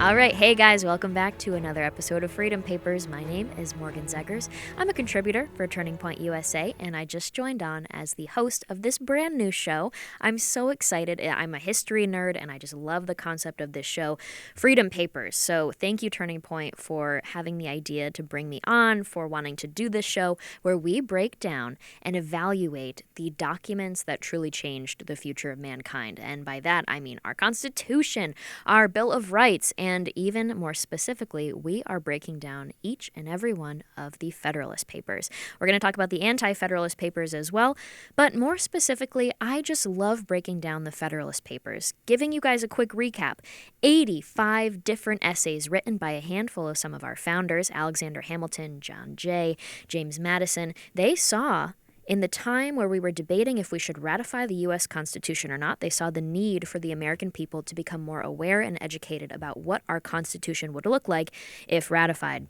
All right, hey guys, welcome back to another episode of Freedom Papers. My name is Morgan Zegers. I'm a contributor for Turning Point USA, and I just joined on as the host of this brand new show. I'm so excited. I'm a history nerd, and I just love the concept of this show, Freedom Papers. So thank you, Turning Point, for having the idea to bring me on, for wanting to do this show where we break down and evaluate the documents that truly changed the future of mankind. And by that, I mean our Constitution, our Bill of Rights, and even more specifically, we are breaking down each and every one of the Federalist Papers. We're going to talk about the Anti-Federalist Papers as well, but more specifically, I just love breaking down the Federalist Papers. Giving you guys a quick recap, 85 different essays written by a handful of some of our founders, Alexander Hamilton, John Jay, James Madison. They saw in the time where we were debating if we should ratify the U.S. Constitution or not, they saw the need for the American people to become more aware and educated about what our Constitution would look like if ratified.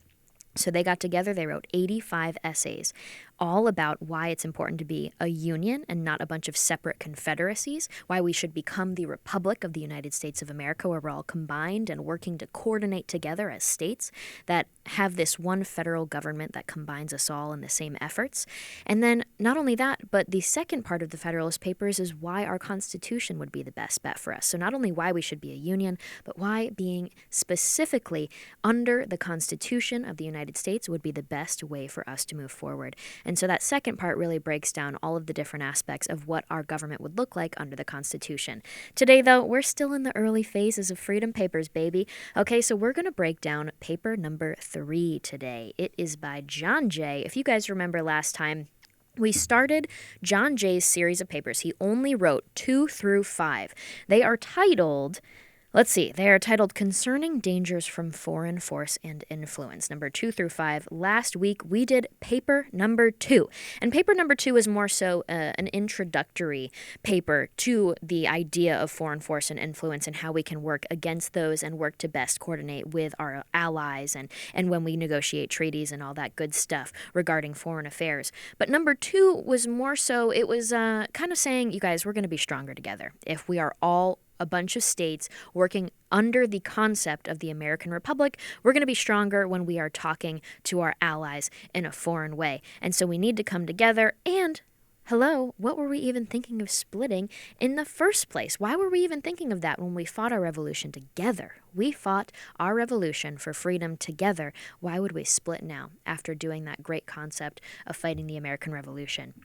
So they got together, they wrote 85 essays, all about why it's important to be a union and not a bunch of separate confederacies, why we should become the Republic of the United States of America, where we're all combined and working to coordinate together as states that have this one federal government that combines us all in the same efforts. And then not only that, but the second part of the Federalist Papers is why our Constitution would be the best bet for us. So not only why we should be a union, but why being specifically under the Constitution of the United States would be the best way for us to move forward. And so that second part really breaks down all of the different aspects of what our government would look like under the Constitution. Today, though, we're still in the early phases of Freedom Papers, baby. Okay, so we're going to break down paper number 3 today. It is by John Jay. If you guys remember last time, we started John Jay's series of papers. He only wrote 2 through 5. They are titled... They are titled Concerning Dangers from Foreign Force and Influence, number 2 through 5. Last week, we did paper number 2. And paper number 2 is more so an introductory paper to the idea of foreign force and influence and how we can work against those and work to best coordinate with our allies and when we negotiate treaties and all that good stuff regarding foreign affairs. But number 2 was more so, it was kind of saying, you guys, we're going to be stronger together if we are all a bunch of states working under the concept of the American Republic. We're going to be stronger when we are talking to our allies in a foreign way. And so we need to come together. And hello, what were we even thinking of splitting in the first place? Why were we even thinking of that when we fought our revolution together? We fought our revolution for freedom together. Why would we split now after doing that great concept of fighting the American Revolution?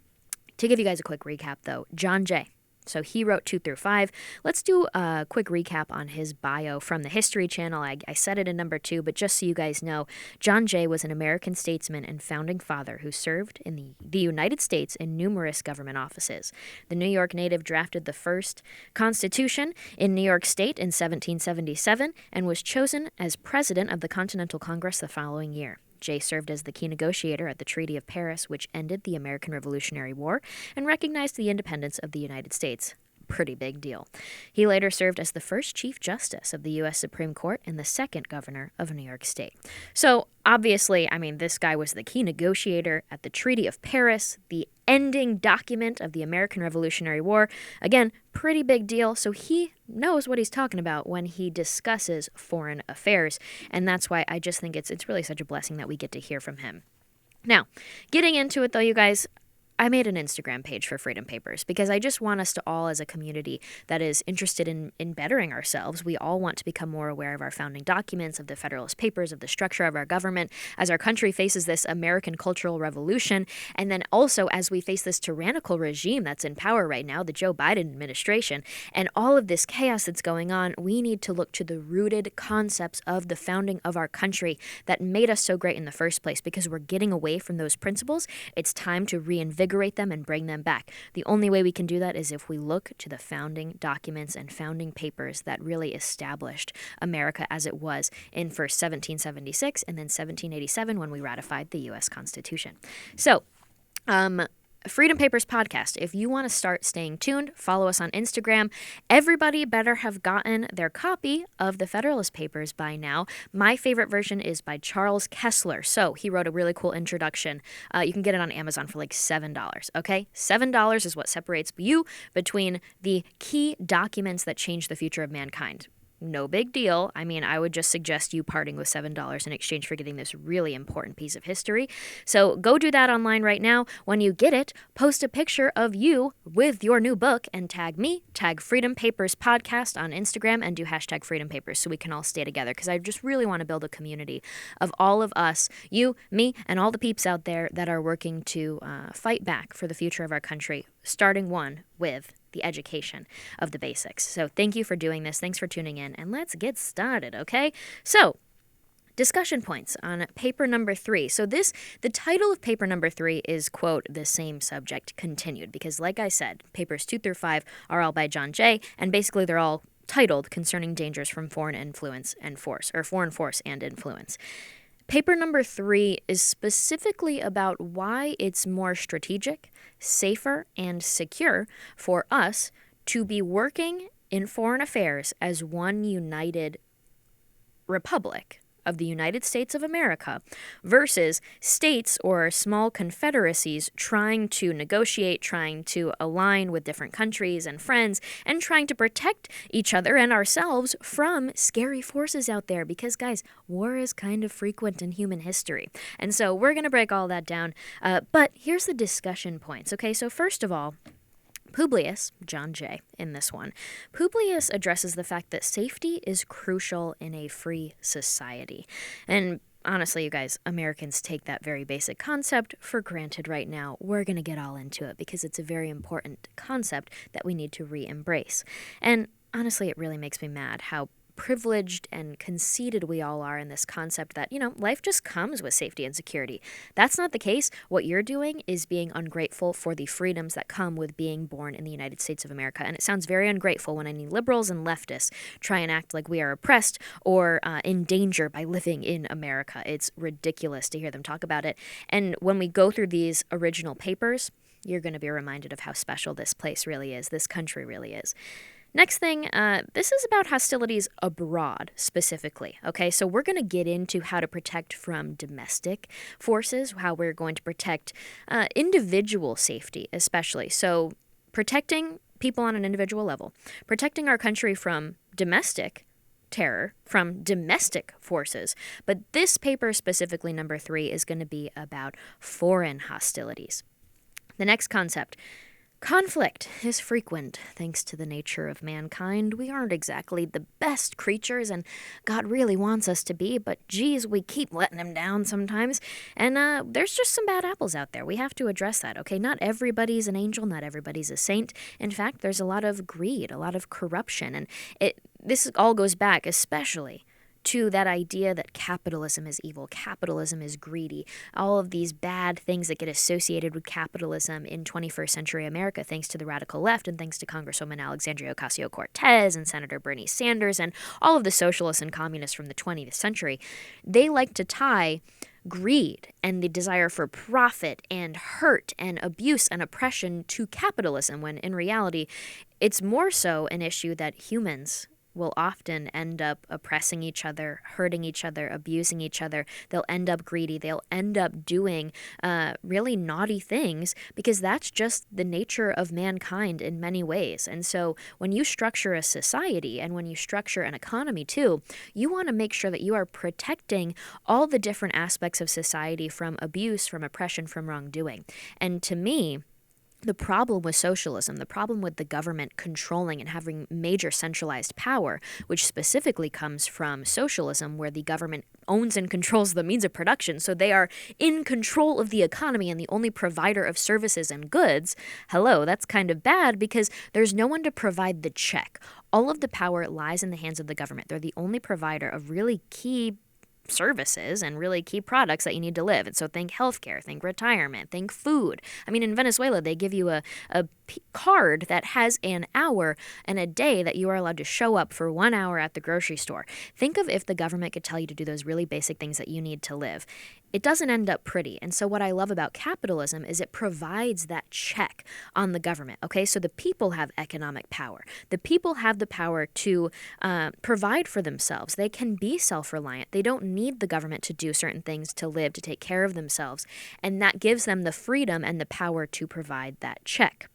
To give you guys a quick recap, though, John Jay. So he wrote 2 through 5. Let's do a quick recap on his bio from the History Channel. I said it in number 2, but just so you guys know, John Jay was an American statesman and founding father who served in the United States in numerous government offices. The New York native drafted the first Constitution in New York State in 1777 and was chosen as president of the Continental Congress the following year. Jay served as the key negotiator at the Treaty of Paris, which ended the American Revolutionary War and recognized the independence of the United States. Pretty big deal. He later served as the first Chief Justice of the U.S. Supreme Court and the second governor of New York State. So, obviously, this guy was the key negotiator at the Treaty of Paris, the ending document of the American Revolutionary War. Again, pretty big deal. So he knows what he's talking about when he discusses foreign affairs. And that's why I just think it's really such a blessing that we get to hear from him. Now, getting into it, though, you guys, I made an Instagram page for Freedom Papers because I just want us to all, as a community that is interested in bettering ourselves, we all want to become more aware of our founding documents, of the Federalist Papers, of the structure of our government, as our country faces this American cultural revolution, and then also as we face this tyrannical regime that's in power right now, the Joe Biden administration, and all of this chaos that's going on, we need to look to the rooted concepts of the founding of our country that made us so great in the first place. Because we're getting away from those principles, it's time to reinvigorate them and bring them back. The only way we can do that is if we look to the founding documents and founding papers that really established America as it was in first 1776 and then 1787 when we ratified the U.S. Constitution. So, Freedom Papers Podcast. If you want to start staying tuned, follow us on Instagram. Everybody better have gotten their copy of the Federalist Papers by now. My favorite version is by Charles Kessler. So he wrote a really cool introduction. You can get it on Amazon for like $7, okay? $7 is what separates you between the key documents that change the future of mankind. No big deal. I mean, I would just suggest you parting with $7 in exchange for getting this really important piece of history. So go do that online right now. When you get it, post a picture of you with your new book and tag me, tag Freedom Papers Podcast on Instagram, and do hashtag Freedom Papers so we can all stay together, because I just really want to build a community of all of us, you, me, and all the peeps out there that are working to fight back for the future of our country, starting one with the education of the basics. So thank you for doing this. Thanks for tuning in, and let's get started, okay? So, discussion points on paper number 3. So the title of paper number 3 is, quote, the same subject continued, because like I said, papers 2 through 5 are all by John Jay, and basically they're all titled Concerning Dangers from Foreign Influence and Force, or Foreign Force and Influence. Paper number 3 is specifically about why it's more strategic, safer, and secure for us to be working in foreign affairs as one united republic of the United States of America versus states or small confederacies trying to negotiate, trying to align with different countries and friends, and trying to protect each other and ourselves from scary forces out there. Because, guys, war is kind of frequent in human history. And so we're going to break all that down. But here's the discussion points. Okay, so first of all, Publius, John Jay, in this one, Publius addresses the fact that safety is crucial in a free society. And honestly, you guys, Americans take that very basic concept for granted right now. We're going to get all into it because it's a very important concept that we need to re-embrace. And honestly, it really makes me mad how privileged and conceited we all are in this concept that, life just comes with safety and security. That's not the case. What you're doing is being ungrateful for the freedoms that come with being born in the United States of America. And it sounds very ungrateful when any liberals and leftists try and act like we are oppressed or in danger by living in America. It's ridiculous to hear them talk about it. And when we go through these original papers, you're going to be reminded of how special this place really is, this country really is. Next thing, this is about hostilities abroad specifically, okay? So we're going to get into how to protect from domestic forces, how we're going to protect individual safety especially. So protecting people on an individual level, protecting our country from domestic terror, from domestic forces. But this paper, specifically number 3, is going to be about foreign hostilities. The next concept, conflict is frequent thanks to the nature of mankind. We aren't exactly the best creatures, and God really wants us to be, but geez, we keep letting him down sometimes. And there's just some bad apples out there. We have to address that, okay? Not everybody's an angel, not everybody's a saint. In fact, there's a lot of greed, a lot of corruption, and this all goes back especially to that idea that capitalism is evil, capitalism is greedy, all of these bad things that get associated with capitalism in 21st century America, thanks to the radical left and thanks to Congresswoman Alexandria Ocasio-Cortez and Senator Bernie Sanders and all of the socialists and communists from the 20th century. They like to tie greed and the desire for profit and hurt and abuse and oppression to capitalism, when in reality, it's more so an issue that humans will often end up oppressing each other, hurting each other, abusing each other. They'll end up greedy. They'll end up doing really naughty things, because that's just the nature of mankind in many ways. And so when you structure a society and when you structure an economy too, you want to make sure that you are protecting all the different aspects of society from abuse, from oppression, from wrongdoing. And to me, the problem with socialism, the problem with the government controlling and having major centralized power, which specifically comes from socialism, where the government owns and controls the means of production, so they are in control of the economy and the only provider of services and goods. Hello, that's kind of bad, because there's no one to provide the check. All of the power lies in the hands of the government. They're the only provider of really key services and really key products that you need to live. And so think healthcare, think retirement, think food. I mean, in Venezuela, they give you a card that has an hour and a day that you are allowed to show up for 1 hour at the grocery store. Think of if the government could tell you to do those really basic things that you need to live. it doesn't end up pretty. And so what I love about capitalism is it provides that check on the government, okay? So the people have economic power. The people have the power to provide for themselves. They can be self-reliant. They don't need the government to do certain things to live, to take care of themselves. And that gives them the freedom and the power to provide that check.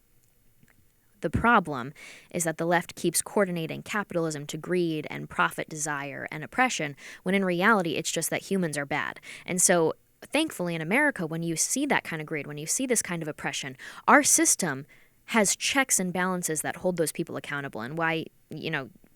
The problem is that the left keeps coordinating capitalism to greed and profit desire and oppression, when in reality it's just that humans are bad. And so thankfully in America, when you see that kind of greed, when you see this kind of oppression, our system has checks and balances that hold those people accountable. And why,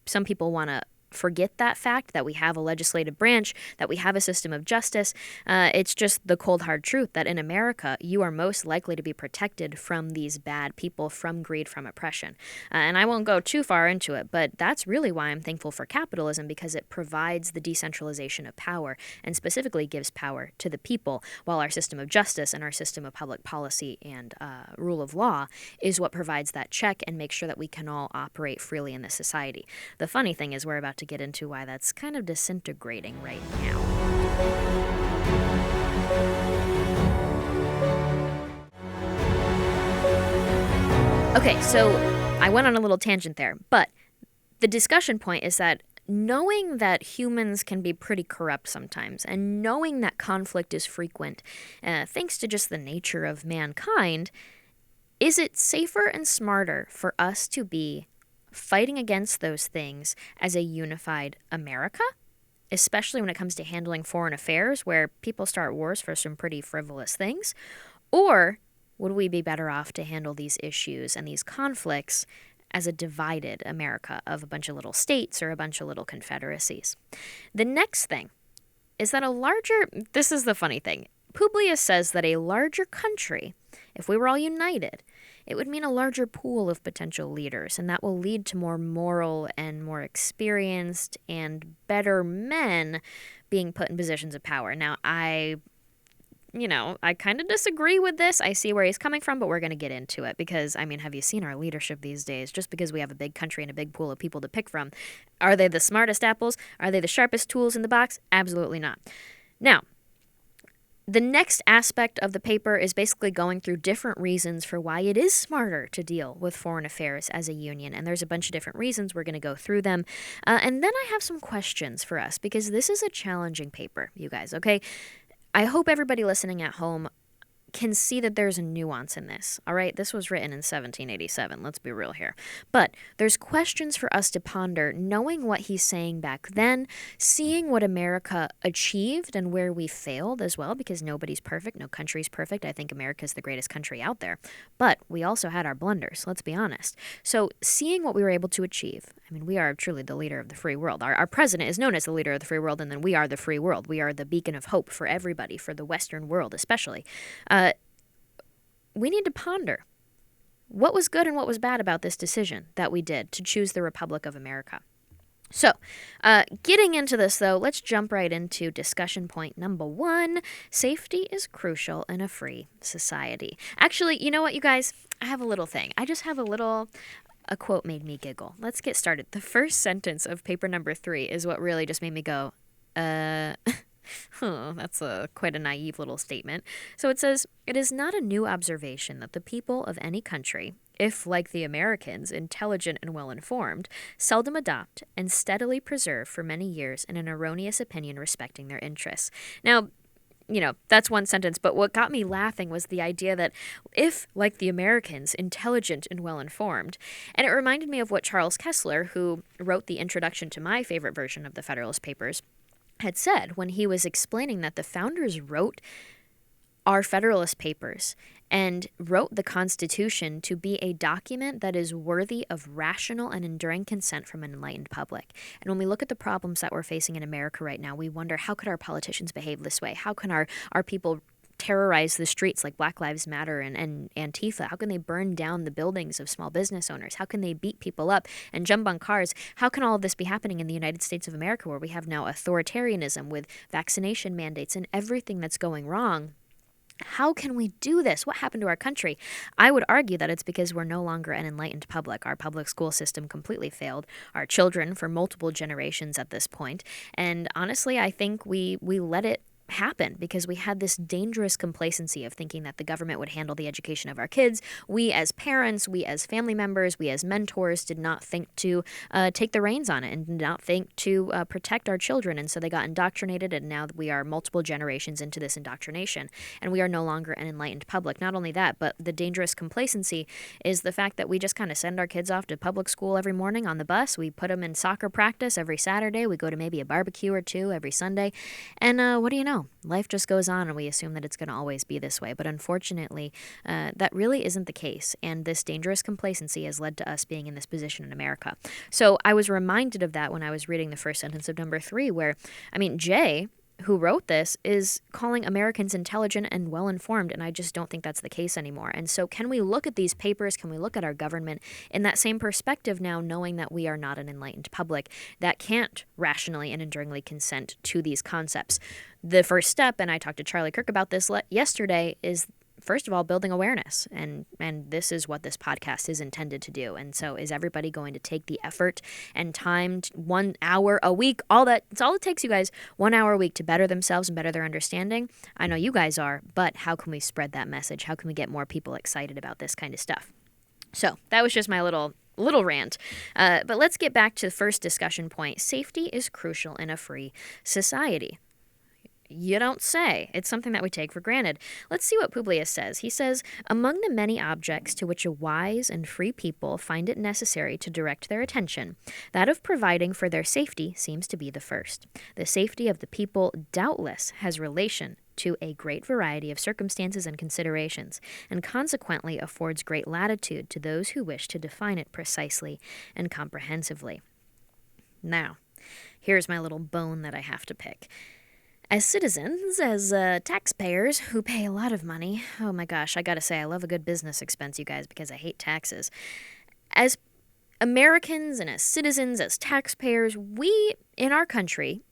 some people want to forget that fact, that we have a legislative branch, that we have a system of justice. It's just the cold, hard truth that in America, you are most likely to be protected from these bad people, from greed, from oppression. And I won't go too far into it, but that's really why I'm thankful for capitalism, because it provides the decentralization of power and specifically gives power to the people, while our system of justice and our system of public policy and rule of law is what provides that check and makes sure that we can all operate freely in this society. The funny thing is we're about to get into why that's kind of disintegrating right now. Okay, so I went on a little tangent there, but the discussion point is that knowing that humans can be pretty corrupt sometimes, and knowing that conflict is frequent, thanks to just the nature of mankind, is it safer and smarter for us to be fighting against those things as a unified America, especially when it comes to handling foreign affairs where people start wars for some pretty frivolous things? Or would we be better off to handle these issues and these conflicts as a divided America of a bunch of little states or a bunch of little confederacies? The next thing is that this is the funny thing, Publius says that a larger country, if we were all united, it would mean a larger pool of potential leaders, and that will lead to more moral and more experienced and better men being put in positions of power. Now, I kind of disagree with this. I see where he's coming from, but we're going to get into it because, have you seen our leadership these days? Just because we have a big country and a big pool of people to pick from, are they the smartest apples? Are they the sharpest tools in the box? Absolutely not. Now, the next aspect of the paper is basically going through different reasons for why it is smarter to deal with foreign affairs as a union. And there's a bunch of different reasons. We're going to go through them. And then I have some questions for us, because this is a challenging paper, you guys, okay? I hope everybody listening at home can see that there's a nuance in this, all right? This was written in 1787, let's be real here. But there's questions for us to ponder, knowing what he's saying back then, seeing what America achieved and where we failed as well, because nobody's perfect, no country's perfect. I think America's the greatest country out there. But we also had our blunders, let's be honest. So seeing what we were able to achieve, we are truly the leader of the free world. Our president is known as the leader of the free world, and then we are the free world. We are the beacon of hope for everybody, for the Western world especially. We need to ponder what was good and what was bad about this decision that we did to choose the Republic of America. So, getting into this, though, let's jump right into discussion point number 1. Safety is crucial in a free society. Actually, you know what, you guys? I have a little thing. I just have a quote made me giggle. Let's get started. The first sentence of paper number 3 is what really just made me go, that's quite a naive little statement. So it says, "It is not a new observation that the people of any country, if, like the Americans, intelligent and well-informed, seldom adopt and steadily preserve for many years an erroneous opinion respecting their interests." Now, that's one sentence, but what got me laughing was the idea that if, like the Americans, intelligent and well-informed, and it reminded me of what Charles Kessler, who wrote the introduction to my favorite version of the Federalist Papers, had said when he was explaining that the founders wrote our Federalist Papers and wrote the Constitution to be a document that is worthy of rational and enduring consent from an enlightened public. And when we look at the problems that we're facing in America right now, we wonder, how could our politicians behave this way? How can our people terrorize the streets like Black Lives Matter and Antifa? How can they burn down the buildings of small business owners? How can they beat people up and jump on cars? How can all of this be happening in the United States of America, where we have now authoritarianism with vaccination mandates and everything that's going wrong? How can we do this? What happened to our country? I would argue that it's because we're no longer an enlightened public. Our public school system completely failed our children for multiple generations at this point. And honestly, I think we let it happen because we had this dangerous complacency of thinking that the government would handle the education of our kids. We as parents, we as family members, we as mentors did not think to take the reins on it and did not think to protect our children. And so they got indoctrinated, and now we are multiple generations into this indoctrination, and we are no longer an enlightened public. Not only that, but the dangerous complacency is the fact that we just kind of send our kids off to public school every morning on the bus. We put them in soccer practice every Saturday. We go to maybe a barbecue or two every Sunday. And what do you know? Life just goes on, and we assume that it's going to always be this way. But unfortunately, that really isn't the case. And this dangerous complacency has led to us being in this position in America. So I was reminded of that when I was reading the first sentence of number 3, where, Jay, who wrote this, is calling Americans intelligent and well-informed, and I just don't think that's the case anymore. And so can we look at these papers, can we look at our government in that same perspective now, knowing that we are not an enlightened public that can't rationally and enduringly consent to these concepts? The first step, and I talked to Charlie Kirk about this yesterday, is first of all, building awareness, and this is what this podcast is intended to do. And so is everybody going to take the effort and time, 1 hour a week, it's all it takes, you guys, 1 hour a week to better themselves and better their understanding? I know you guys are, but how can we spread that message? How can we get more people excited about this kind of stuff? So that was just my little rant. But let's get back to the first discussion point. Safety is crucial in a free society. You don't say. It's something that we take for granted. Let's see what Publius says. He says, among the many objects to which a wise and free people find it necessary to direct their attention, that of providing for their safety seems to be the first. The safety of the people doubtless has relation to a great variety of circumstances and considerations, and consequently affords great latitude to those who wish to define it precisely and comprehensively. Now, here's my little bone that I have to pick. As citizens, as taxpayers who pay a lot of money, oh my gosh, I gotta say, I love a good business expense, you guys, because I hate taxes. As Americans and as citizens, as taxpayers, we in our country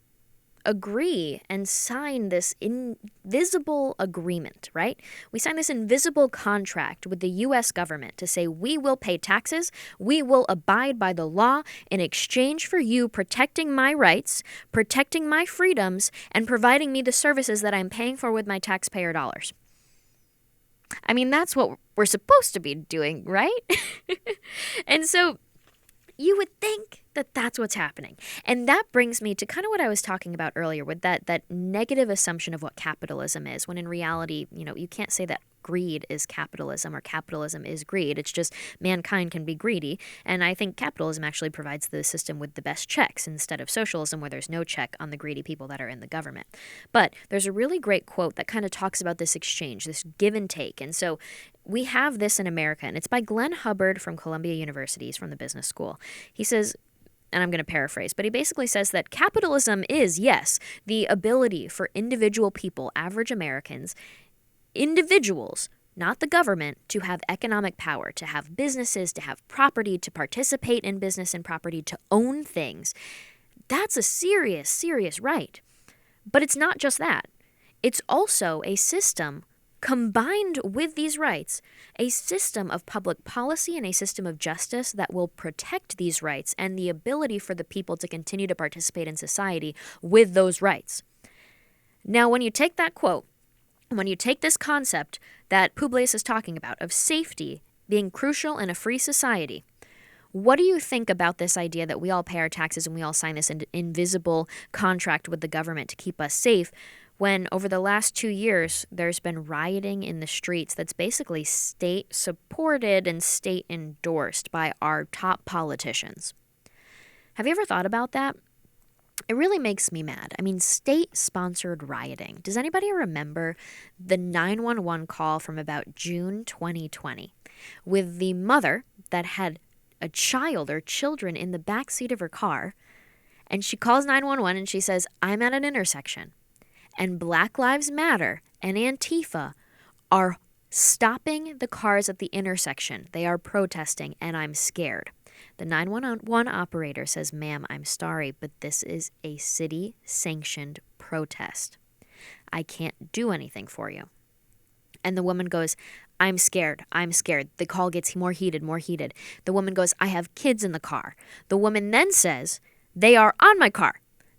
agree and sign this invisible agreement, right? We sign this invisible contract with the U.S. government to say we will pay taxes, we will abide by the law in exchange for you protecting my rights, protecting my freedoms, and providing me the services that I'm paying for with my taxpayer dollars. That's what we're supposed to be doing, right? And so you would think that that's what's happening. And that brings me to kind of what I was talking about earlier with that negative assumption of what capitalism is, when in reality, you can't say that greed is capitalism or capitalism is greed. It's just mankind can be greedy. And I think capitalism actually provides the system with the best checks instead of socialism, where there's no check on the greedy people that are in the government. But there's a really great quote that kind of talks about this exchange, this give and take. And so we have this in America, and it's by Glenn Hubbard from Columbia University. He's from the business school. He says, and I'm going to paraphrase, but he basically says that capitalism is, yes, the ability for individual people, average Americans, individuals, not the government, to have economic power, to have businesses, to have property, to participate in business and property, to own things. That's a serious, serious right. But it's not just that. It's also a system combined with these rights, a system of public policy and a system of justice that will protect these rights and the ability for the people to continue to participate in society with those rights. Now, when you take that quote, when you take this concept that Publius is talking about of safety being crucial in a free society, what do you think about this idea that we all pay our taxes and we all sign this invisible contract with the government to keep us safe, when over the last 2 years there's been rioting in the streets that's basically state-supported and state-endorsed by our top politicians? Have you ever thought about that? It really makes me mad. State-sponsored rioting. Does anybody remember the 911 call from about June 2020 with the mother that had a child or children in the backseat of her car, and she calls 911 and she says, I'm at an intersection, and Black Lives Matter and Antifa are stopping the cars at the intersection. They are protesting, and I'm scared. The 911 operator says, ma'am, I'm sorry, but this is a city-sanctioned protest. I can't do anything for you. And the woman goes, I'm scared. The call gets more heated. The woman goes, I have kids in the car. The woman then says, they are on my car.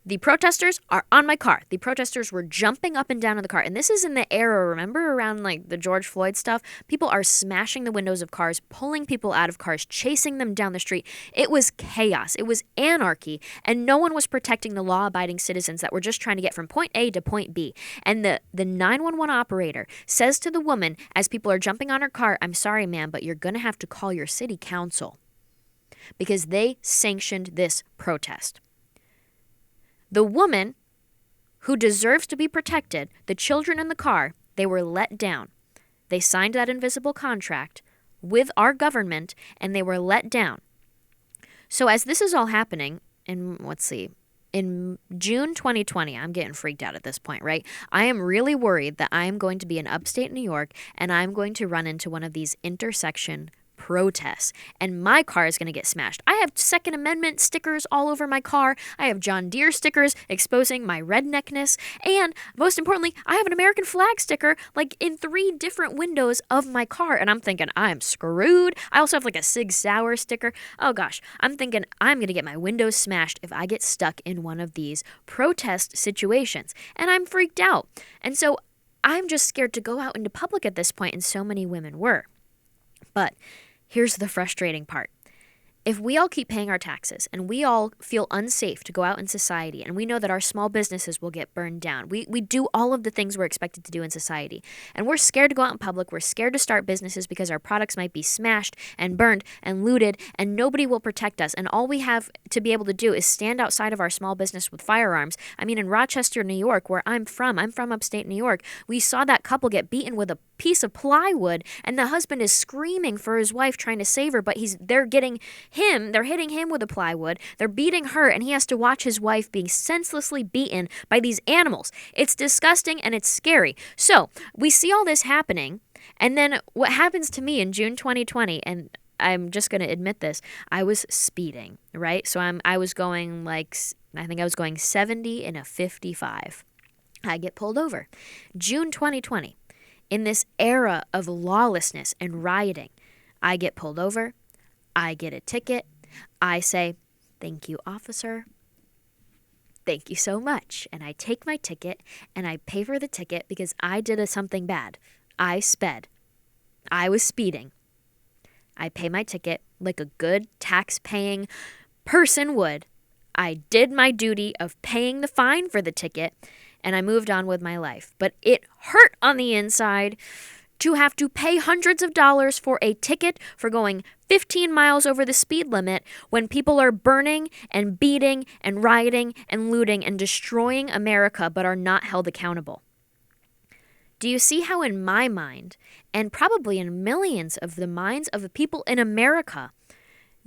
The protesters are on my car. The protesters were jumping up and down in the car. And this is in the era, remember, around like the George Floyd stuff? People are smashing the windows of cars, pulling people out of cars, chasing them down the street. It was chaos. It was anarchy. And no one was protecting the law-abiding citizens that were just trying to get from point A to point B. And the 911 operator says to the woman, as people are jumping on her car, "I'm sorry, ma'am, but you're going to have to call your city council because they sanctioned this protest." The woman who deserves to be protected, the children in the car, they were let down. They signed that invisible contract with our government, and they were let down. So as this is all happening, in June 2020, I'm getting freaked out at this point, right? I am really worried that I am going to be in upstate New York, and I'm going to run into one of these intersection protests, and my car is going to get smashed. I have Second Amendment stickers all over my car. I have John Deere stickers exposing my redneckness, and most importantly, I have an American flag sticker like in 3 different windows of my car, and I'm thinking I'm screwed. I also have like a Sig Sauer sticker. Oh gosh, I'm thinking I'm going to get my windows smashed if I get stuck in one of these protest situations, and I'm freaked out. And so I'm just scared to go out into public at this point, and so many women were. But here's the frustrating part. If we all keep paying our taxes and we all feel unsafe to go out in society, and we know that our small businesses will get burned down, we do all of the things we're expected to do in society, and we're scared to go out in public, we're scared to start businesses because our products might be smashed and burned and looted, and nobody will protect us, and all we have to be able to do is stand outside of our small business with firearms. I mean, in Rochester, New York, where I'm from upstate New York, we saw that couple get beaten with a piece of plywood, and the husband is screaming for his wife, trying to save her, but they're hitting him with a plywood, they're beating her, and he has to watch his wife being senselessly beaten by these animals. It's disgusting and it's scary. So we see all this happening, and then what happens to me in June 2020, and I'm just going to admit this, I was speeding, right? So I was going I think I was going 70 in a 55. I get pulled over. June 2020. In this era of lawlessness and rioting, I get pulled over, I get a ticket, I say, "Thank you, officer. Thank you so much." And I take my ticket and I pay for the ticket because I did something bad. I sped. I was speeding. I pay my ticket like a good tax-paying person would. I did my duty of paying the fine for the ticket, and I moved on with my life. But it hurt on the inside to have to pay hundreds of dollars for a ticket for going 15 miles over the speed limit when people are burning and beating and rioting and looting and destroying America but are not held accountable. Do you see how in my mind, and probably in millions of the minds of the people in America,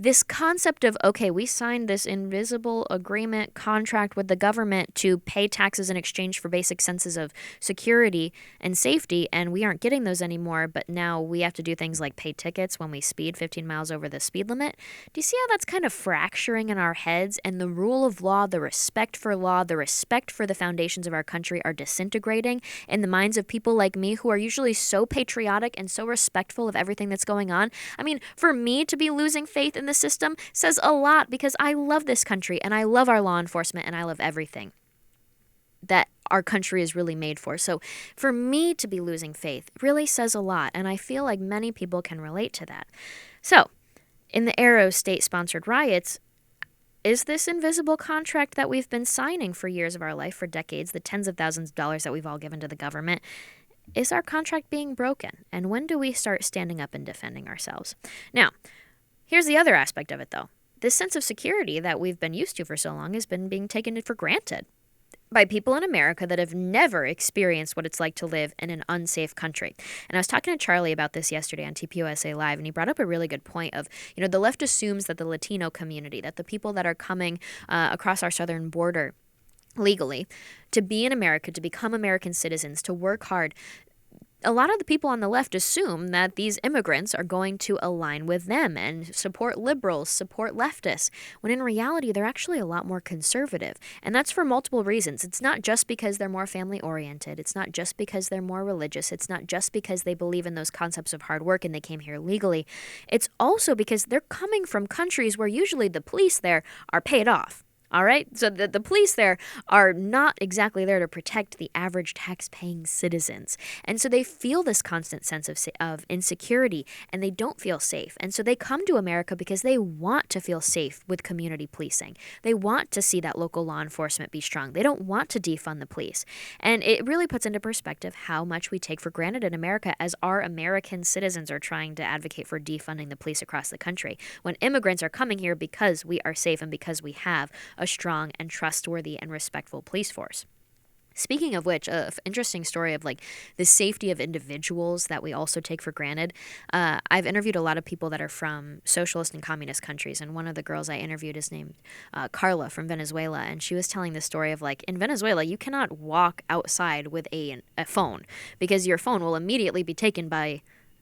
this concept of, okay, we signed this invisible agreement contract with the government to pay taxes in exchange for basic senses of security and safety, and we aren't getting those anymore, but now we have to do things like pay tickets when we speed 15 miles over the speed limit? Do you see how that's kind of fracturing in our heads, and the rule of law, the respect for law, the respect for the foundations of our country are disintegrating in the minds of people like me who are usually so patriotic and so respectful of everything that's going on? I mean, for me to be losing faith in the system says a lot, because I love this country and I love our law enforcement and I love everything that our country is really made for. So for me to be losing faith really says a lot, and I feel like many people can relate to that. So in the era of state-sponsored riots, is this invisible contract that we've been signing for years of our life, for decades, the tens of thousands of dollars that we've all given to the government, is our contract being broken? And when do we start standing up and defending ourselves? Now, here's the other aspect of it, though. This sense of security that we've been used to for so long has been being taken for granted by people in America that have never experienced what it's like to live in an unsafe country. And I was talking to Charlie about this yesterday on TPUSA Live, and he brought up a really good point of, the left assumes that the Latino community, that the people that are coming across our southern border legally to be in America, to become American citizens, to work hard, a lot of the people on the left assume that these immigrants are going to align with them and support liberals, support leftists, when in reality they're actually a lot more conservative. And that's for multiple reasons. It's not just because they're more family-oriented. It's not just because they're more religious. It's not just because they believe in those concepts of hard work and they came here legally. It's also because they're coming from countries where usually the police there are paid off. All right, so the police there are not exactly there to protect the average tax-paying citizens. And so they feel this constant sense of insecurity, and they don't feel safe. And so they come to America because they want to feel safe with community policing. They want to see that local law enforcement be strong. They don't want to defund the police. And it really puts into perspective how much we take for granted in America as our American citizens are trying to advocate for defunding the police across the country, when immigrants are coming here because we are safe and because we have a strong and trustworthy and respectful police force. Speaking of which, an interesting story of like the safety of individuals that we also take for granted. I've interviewed a lot of people that are from socialist and communist countries, and one of the girls I interviewed is named Carla from Venezuela, and she was telling the story of like in Venezuela you cannot walk outside with a phone because your phone will immediately be taken by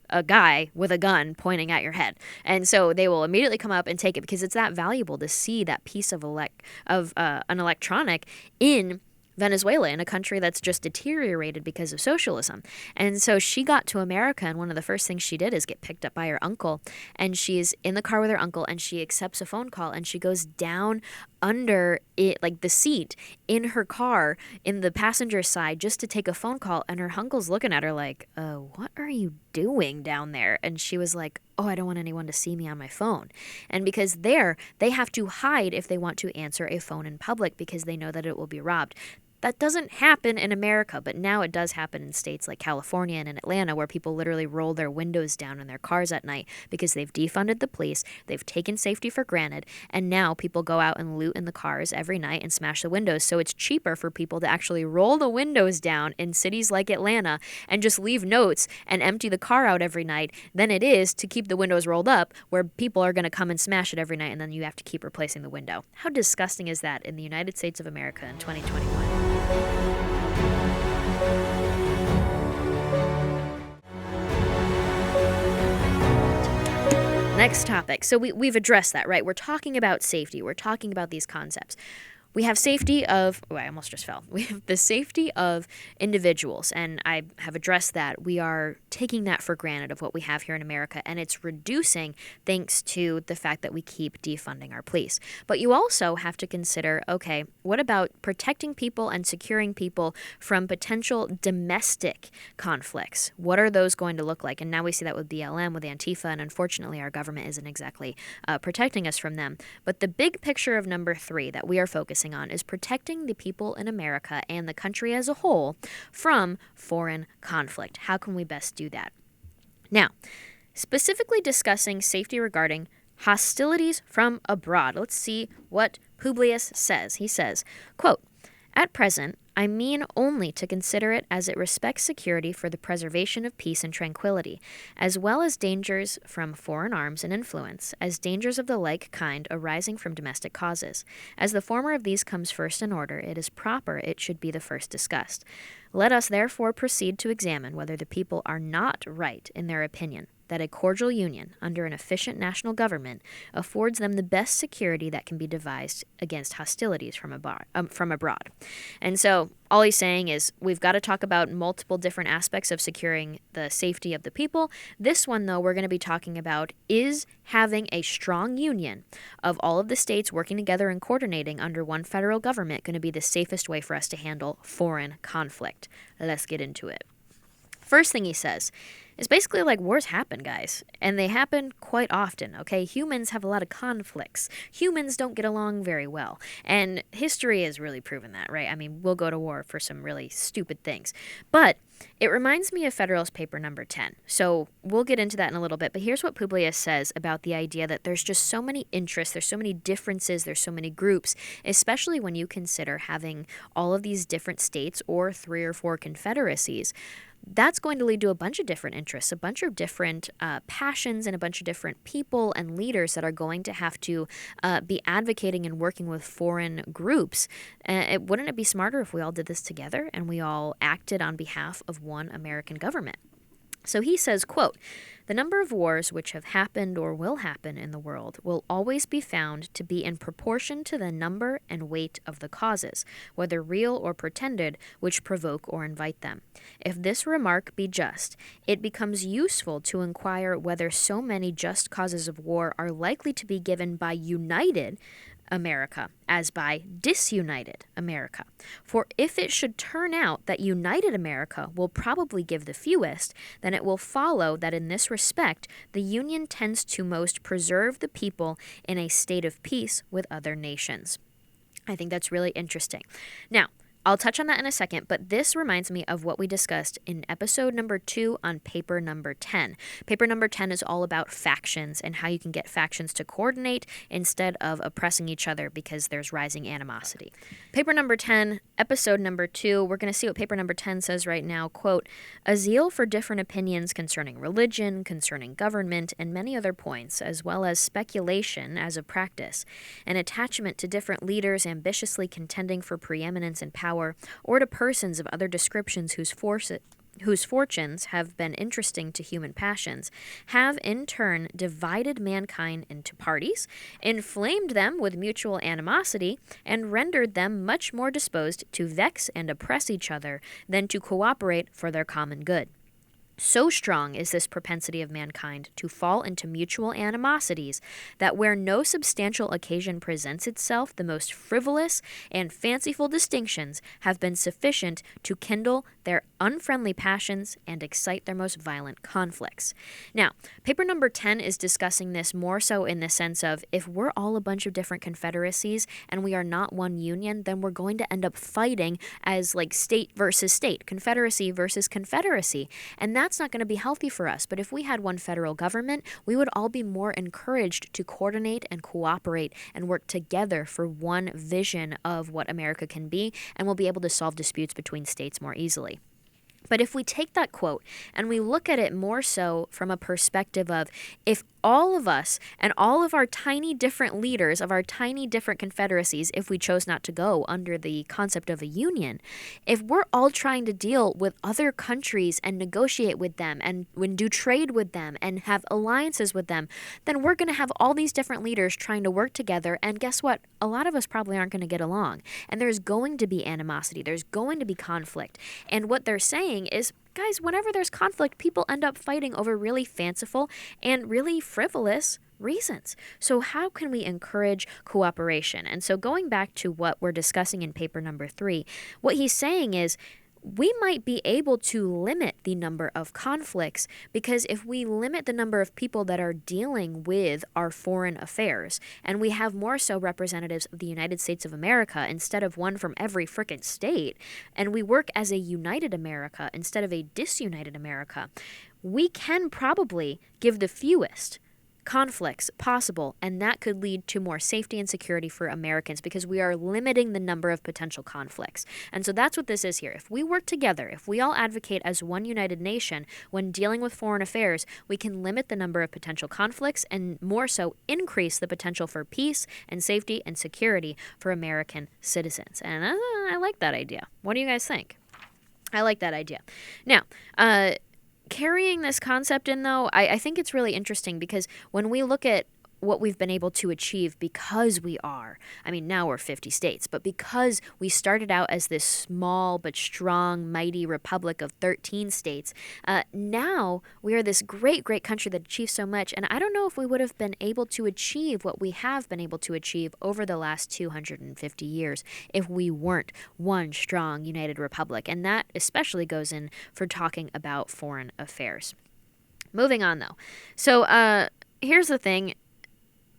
a guy with a gun pointing at your head. And so they will immediately come up and take it because it's that valuable to see that piece of an electronic in Venezuela, in a country that's just deteriorated because of socialism. And so she got to America, and one of the first things she did is get picked up by her uncle. And she's in the car with her uncle, and she accepts a phone call, and she goes down under it, like the seat in her car in the passenger side, just to take a phone call. And her uncle's looking at her like, what are you doing down there? And she was like, oh, I don't want anyone to see me on my phone. And because there, they have to hide if they want to answer a phone in public because they know that it will be robbed. That doesn't happen in America, but now it does happen in states like California and in Atlanta, where people literally roll their windows down in their cars at night because they've defunded the police, they've taken safety for granted, and now people go out and loot in the cars every night and smash the windows. So it's cheaper for people to actually roll the windows down in cities like Atlanta and just leave notes and empty the car out every night than it is to keep the windows rolled up, where people are going to come and smash it every night, and then you have to keep replacing the window. How disgusting is that in the United States of America in 2021? Next topic. So we've addressed that, right? We're talking about safety. We're talking about these concepts. We have safety of, I almost just fell. We have the safety of individuals, and I have addressed that. We are taking that for granted of what we have here in America, and it's reducing thanks to the fact that we keep defunding our police. But you also have to consider, okay, what about protecting people and securing people from potential domestic conflicts? What are those going to look like? And now we see that with BLM, with Antifa, and unfortunately our government isn't exactly protecting us from them. But the big picture of number 3 that we are focusing on is protecting the people in America and the country as a whole from foreign conflict. How can we best do that? Now, specifically discussing safety regarding hostilities from abroad. Let's see what Publius says. He says, quote, "At present, I mean only to consider it as it respects security for the preservation of peace and tranquility, as well as dangers from foreign arms and influence, as dangers of the like kind arising from domestic causes. As the former of these comes first in order, it is proper it should be the first discussed. Let us therefore proceed to examine whether the people are not right in their opinion that a cordial union under an efficient national government affords them the best security that can be devised against hostilities from abroad." And so all he's saying is we've got to talk about multiple different aspects of securing the safety of the people. This one, though, we're going to be talking about is having a strong union of all of the states working together and coordinating under one federal government going to be the safest way for us to handle foreign conflict. Let's get into it. First thing he says is basically like wars happen, guys, and they happen quite often, okay? Humans have a lot of conflicts. Humans don't get along very well, and history has really proven that, right? I mean, we'll go to war for some really stupid things, but it reminds me of Federalist paper number 10, so we'll get into that in a little bit, but here's what Publius says about the idea that there's just so many interests, there's so many differences, there's so many groups, especially when you consider having all of these different states or 3 or 4 confederacies. That's going to lead to a bunch of different interests, a bunch of different passions, and a bunch of different people and leaders that are going to have to be advocating and working with foreign groups. Wouldn't it be smarter if we all did this together and we all acted on behalf of one American government? So he says, quote, "The number of wars which have happened or will happen in the world will always be found to be in proportion to the number and weight of the causes, whether real or pretended, which provoke or invite them. If this remark be just, it becomes useful to inquire whether so many just causes of war are likely to be given by united America as by disunited America. For if it should turn out that united America will probably give the fewest, then it will follow that in this respect the Union tends to most preserve the people in a state of peace with other nations. I think that's really interesting. Now, I'll touch on that in a second, but this reminds me of what we discussed in episode number 2 on paper number 10. Paper number 10 is all about factions and how you can get factions to coordinate instead of oppressing each other because there's rising animosity. Paper number 10, episode number 2, we're going to see what paper number 10 says right now. Quote, "A zeal for different opinions concerning religion, concerning government, and many other points, as well as speculation as a practice, an attachment to different leaders ambitiously contending for preeminence and power, or to persons of other descriptions whose fortunes have been interesting to human passions, have in turn divided mankind into parties, inflamed them with mutual animosity, and rendered them much more disposed to vex and oppress each other than to cooperate for their common good. So strong is this propensity of mankind to fall into mutual animosities that where no substantial occasion presents itself, the most frivolous and fanciful distinctions have been sufficient to kindle their unfriendly passions and excite their most violent conflicts." Now, paper number 10 is discussing this more so in the sense of if we're all a bunch of different confederacies and we are not one union, then we're going to end up fighting as like state versus state, confederacy versus confederacy, and that's not going to be healthy for us. But if we had one federal government, we would all be more encouraged to coordinate and cooperate and work together for one vision of what America can be, and we'll be able to solve disputes between states more easily. But if we take that quote and we look at it more so from a perspective of if all of us and all of our tiny different leaders of our tiny different confederacies, if we chose not to go under the concept of a union, if we're all trying to deal with other countries and negotiate with them and do trade with them and have alliances with them, then we're going to have all these different leaders trying to work together. And guess what? A lot of us probably aren't going to get along. And there's going to be animosity. There's going to be conflict. And what they're saying is, guys, whenever there's conflict, people end up fighting over really fanciful and really frivolous reasons. So how can we encourage cooperation? And so going back to what we're discussing in paper number 3, what he's saying is we might be able to limit the number of conflicts because if we limit the number of people that are dealing with our foreign affairs and we have more so representatives of the United States of America instead of one from every frickin' state, and we work as a united America instead of a disunited America, we can probably give the fewest conflicts possible, and that could lead to more safety and security for Americans because we are limiting the number of potential conflicts. And so that's what this is here. If we work together, if we all advocate as one united nation when dealing with foreign affairs, we can limit the number of potential conflicts and more so increase the potential for peace and safety and security for American citizens. And I like that idea. What do you guys think? I like that idea. Now, carrying this concept in, though, I think it's really interesting because when we look at what we've been able to achieve because now we're 50 states, but because we started out as this small but strong, mighty republic of 13 states, now we are this great, great country that achieved so much. And I don't know if we would have been able to achieve what we have been able to achieve over the last 250 years if we weren't one strong, united republic. And that especially goes in for talking about foreign affairs. Moving on, though. So here's the thing.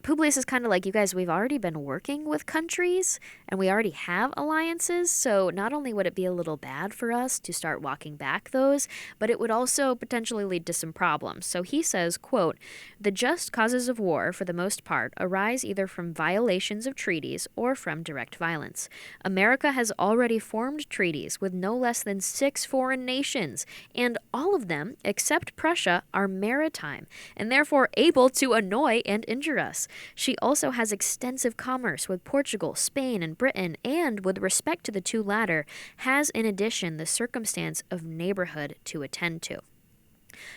Publius is kind of like, you guys, we've already been working with countries and we already have alliances, so not only would it be a little bad for us to start walking back those, but it would also potentially lead to some problems. So he says, quote, "The just causes of war, for the most part, arise either from violations of treaties or from direct violence. America has already formed treaties with no less than 6 foreign nations, and all of them, except Prussia, are maritime, and therefore able to annoy and injure us. She also has extensive commerce with Portugal, Spain, and Britain, and, with respect to the two latter, has in addition the circumstance of neighborhood to attend to."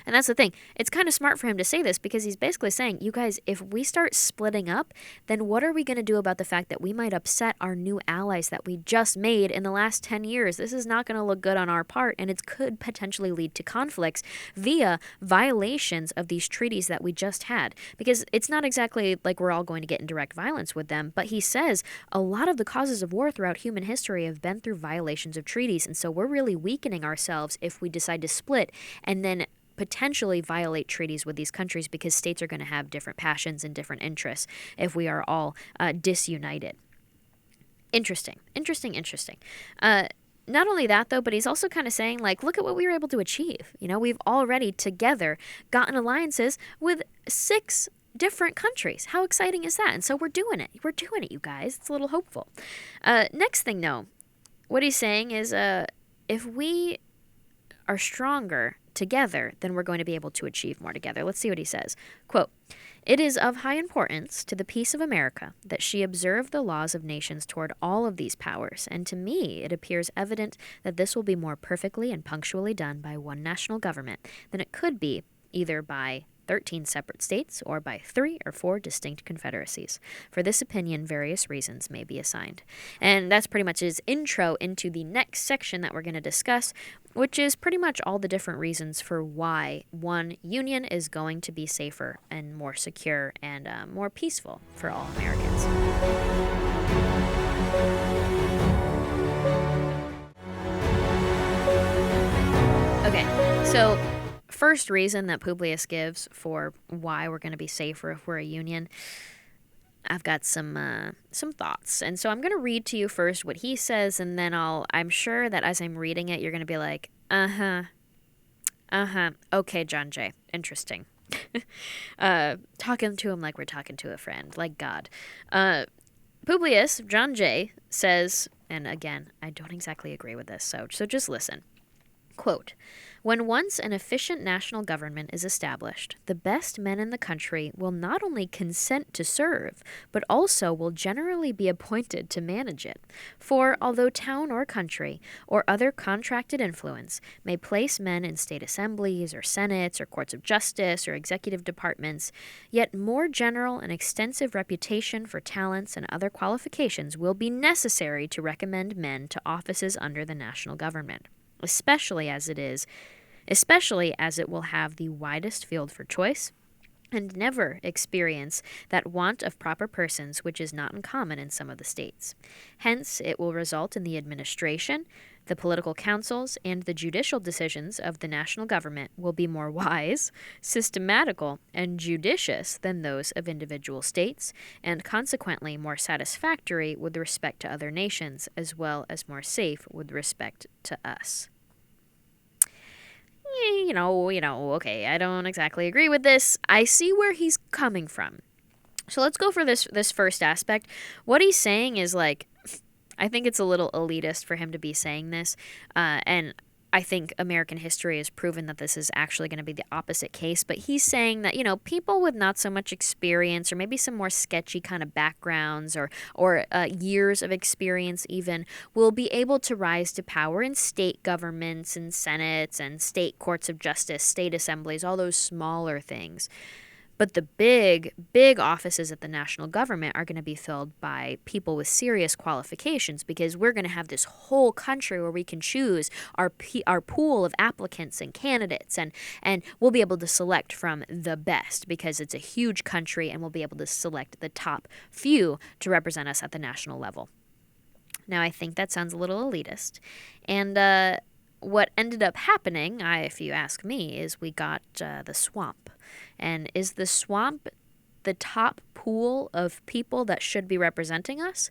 And that's the thing. It's kind of smart for him to say this because he's basically saying, you guys, if we start splitting up, then what are we going to do about the fact that we might upset our new allies that we just made in the last 10 years? This is not going to look good on our part, and it could potentially lead to conflicts via violations of these treaties that we just had. Because it's not exactly like we're all going to get in direct violence with them, but he says a lot of the causes of war throughout human history have been through violations of treaties, and so we're really weakening ourselves if we decide to split and then potentially violate treaties with these countries, because states are going to have different passions and different interests if we are all disunited. Interesting. Not only that, though, but he's also kind of saying, like, look at what we were able to achieve. You know, we've already together gotten alliances with 6 different countries. How exciting is that? And so we're doing it. We're doing it, you guys. It's a little hopeful. Next thing, though, what he's saying is if we are stronger together, then we're going to be able to achieve more together. Let's see what he says. Quote, "It is of high importance to the peace of America that she observe the laws of nations toward all of these powers, and to me it appears evident that this will be more perfectly and punctually done by one national government than it could be either by 13 separate states or by 3 or 4 distinct confederacies. For this opinion, various reasons may be assigned." And that's pretty much his intro into the next section that we're going to discuss, which is pretty much all the different reasons for why one union is going to be safer and more secure and more peaceful for all Americans. Okay, so first reason that Publius gives for why we're going to be safer if we're a union, I've got some thoughts. And so I'm going to read to you first what he says, and then I'm sure that as I'm reading it, you're going to be like, okay, John Jay, interesting. Talking to him like we're talking to a friend, like God. Publius, John Jay, says, and again, I don't exactly agree with this, so just listen. Quote, "When once an efficient national government is established, the best men in the country will not only consent to serve, but also will generally be appointed to manage it. For, although town or country, or other contracted influence, may place men in state assemblies, or senates, or courts of justice, or executive departments, yet more general and extensive reputation for talents and other qualifications will be necessary to recommend men to offices under the national government. Especially as it will have the widest field for choice, and never experience that want of proper persons which is not uncommon in some of the states. Hence, it will result in the administration, the political councils, and the judicial decisions of the national government will be more wise, systematical, and judicious than those of individual states, and consequently more satisfactory with respect to other nations, as well as more safe with respect to us." Okay, I don't exactly agree with this. I see where he's coming from. So let's go for this first aspect. What he's saying is, like, I think it's a little elitist for him to be saying this, and I think American history has proven that this is actually going to be the opposite case, but he's saying that, people with not so much experience, or maybe some more sketchy kind of backgrounds, or years of experience even, will be able to rise to power in state governments and senates and state courts of justice, state assemblies, all those smaller things. But the big, big offices at the national government are going to be filled by people with serious qualifications, because we're going to have this whole country where we can choose our pool of applicants and candidates, and we'll be able to select from the best because it's a huge country, and we'll be able to select the top few to represent us at the national level. Now, I think that sounds a little elitist, and what ended up happening, if you ask me, is we got the swamp. And is the swamp the top pool of people that should be representing us?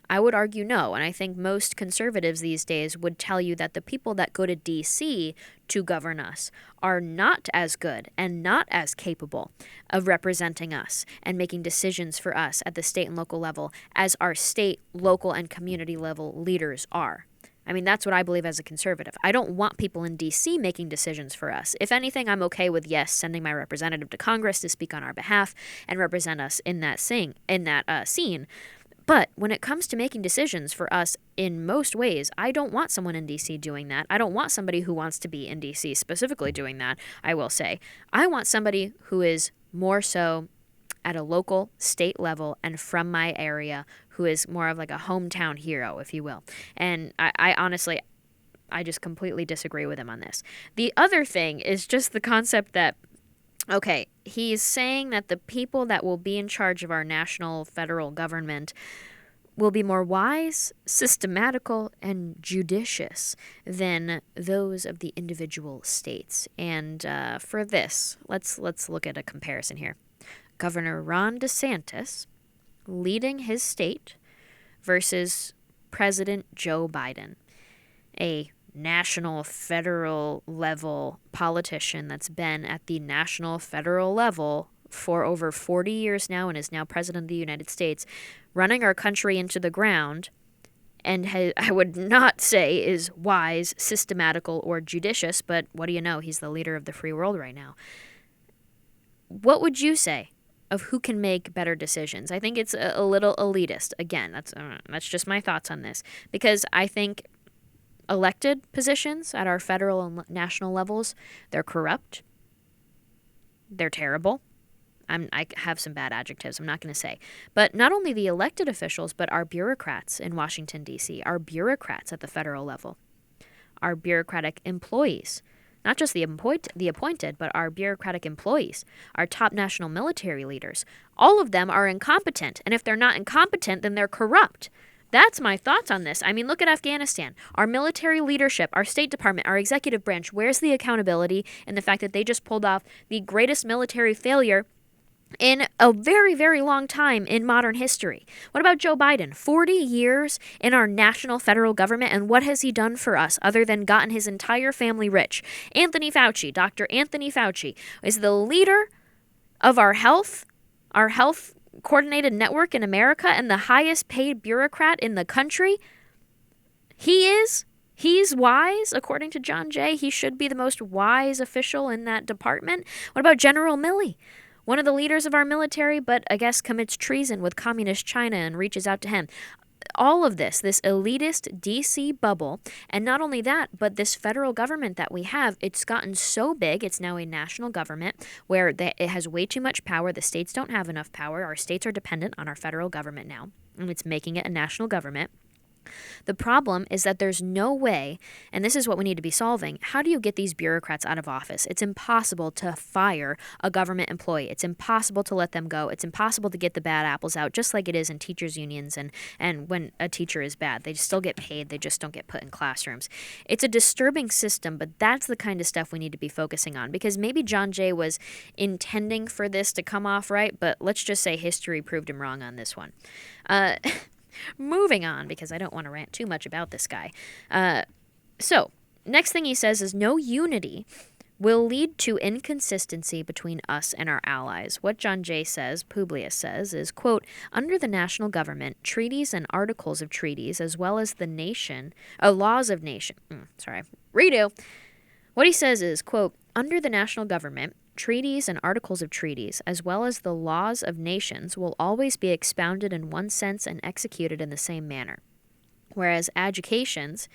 I would argue no, and I think most conservatives these days would tell you that the people that go to D.C. to govern us are not as good and not as capable of representing us and making decisions for us at the state and local level as our state, local, and community level leaders are. I mean, that's what I believe as a conservative. I don't want people in D.C. making decisions for us. If anything, I'm okay with, yes, sending my representative to Congress to speak on our behalf and represent us in that scene. But when it comes to making decisions for us in most ways, I don't want someone in D.C. doing that. I don't want somebody who wants to be in D.C. specifically doing that, I will say. I want somebody who is more so at a local, state level and from my area, who is more of like a hometown hero, if you will. And I honestly, I just completely disagree with him on this. The other thing is just the concept that, okay, he's saying that the people that will be in charge of our national federal government will be more wise, systematical, and judicious than those of the individual states. And for this, let's look at a comparison here. Governor Ron DeSantis leading his state versus President Joe Biden, a national federal level politician that's been at the national federal level for over 40 years now and is now president of the United States, running our country into the ground, and I would not say is wise, systematical, or judicious, but what do you know? He's the leader of the free world right now. What would you say of who can make better decisions? I think it's a little elitist. Again, that's just my thoughts on this, because I think elected positions at our federal and national levels, they're corrupt, they're terrible. I have some bad adjectives I'm not going to say. But not only the elected officials, but our bureaucrats in Washington, D.C., our bureaucrats at the federal level, our bureaucratic employees, not just the appointed, but our bureaucratic employees, our top national military leaders. All of them are incompetent. And if they're not incompetent, then they're corrupt. That's my thoughts on this. I mean, look at Afghanistan. Our military leadership, our State Department, our executive branch, where's the accountability in the fact that they just pulled off the greatest military failure in a very, very long time in modern history? What about Joe Biden? 40 years in our national federal government, and what has he done for us other than gotten his entire family rich? Anthony Fauci, Dr. Anthony Fauci, is the leader of our health coordinated network in America and the highest paid bureaucrat in the country. He's wise, according to John Jay. He should be the most wise official in that department. What about General Milley? One of the leaders of our military, but I guess commits treason with communist China and reaches out to him. All of this elitist D.C. bubble, and not only that, but this federal government that we have, it's gotten so big, it's now a national government where it has way too much power. The states don't have enough power. Our states are dependent on our federal government now, and it's making it a national government. The problem is that there's no way, and this is what we need to be solving, how do you get these bureaucrats out of office? It's impossible to fire a government employee. It's impossible to let them go. It's impossible to get the bad apples out, just like it is in teachers' unions and when a teacher is bad. They still get paid. They just don't get put in classrooms. It's a disturbing system, but that's the kind of stuff we need to be focusing on, because maybe John Jay was intending for this to come off right, but let's just say history proved him wrong on this one. Moving on, because I don't want to rant too much about this guy. So, next thing he says is no unity will lead to inconsistency between us and our allies. What John Jay says, Publius says, is, quote, under the national government, treaties and articles of treaties, as well as the laws of nation. Redo. What he says is, quote, under the national government, treaties and articles of treaties, as well as the laws of nations, will always be expounded in one sense and executed in the same manner, whereas adjudications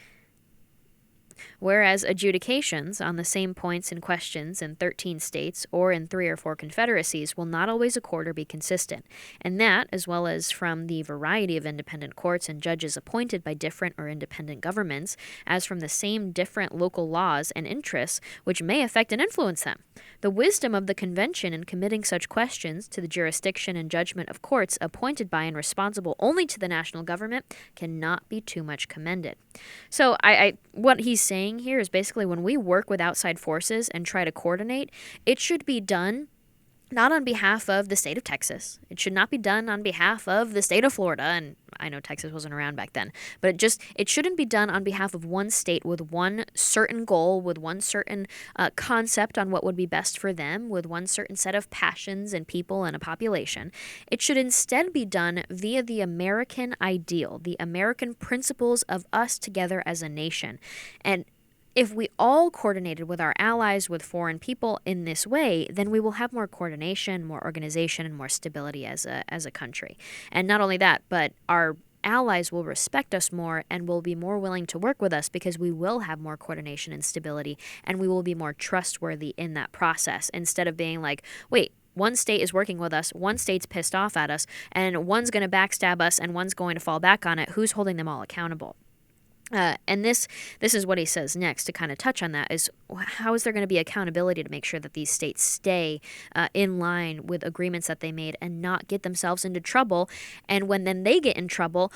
on the same points and questions in 13 states or in 3 or 4 confederacies will not always accord or be consistent, and that, as well as from the variety of independent courts and judges appointed by different or independent governments, as from the same different local laws and interests which may affect and influence them. The wisdom of the convention in committing such questions to the jurisdiction and judgment of courts appointed by and responsible only to the national government cannot be too much commended. So what he's saying here is basically when we work with outside forces and try to coordinate, it should be done not on behalf of the state of Texas. It should not be done on behalf of the state of Florida, and I know Texas wasn't around back then, but it shouldn't be done on behalf of one state with one certain goal, with one certain concept on what would be best for them, with one certain set of passions and people and a population. It should instead be done via the American ideal, the American principles of us together as a nation. And if we all coordinated with our allies, with foreign people in this way, then we will have more coordination, more organization, and more stability as a country. And not only that, but our allies will respect us more and will be more willing to work with us because we will have more coordination and stability, and we will be more trustworthy in that process, instead of being like, wait, one state is working with us, one state's pissed off at us, and one's going to backstab us, and one's going to fall back on it. Who's holding them all accountable? And this is what he says next to kind of touch on that, is how is there going to be accountability to make sure that these states stay in line with agreements that they made and not get themselves into trouble? And when then they get in trouble,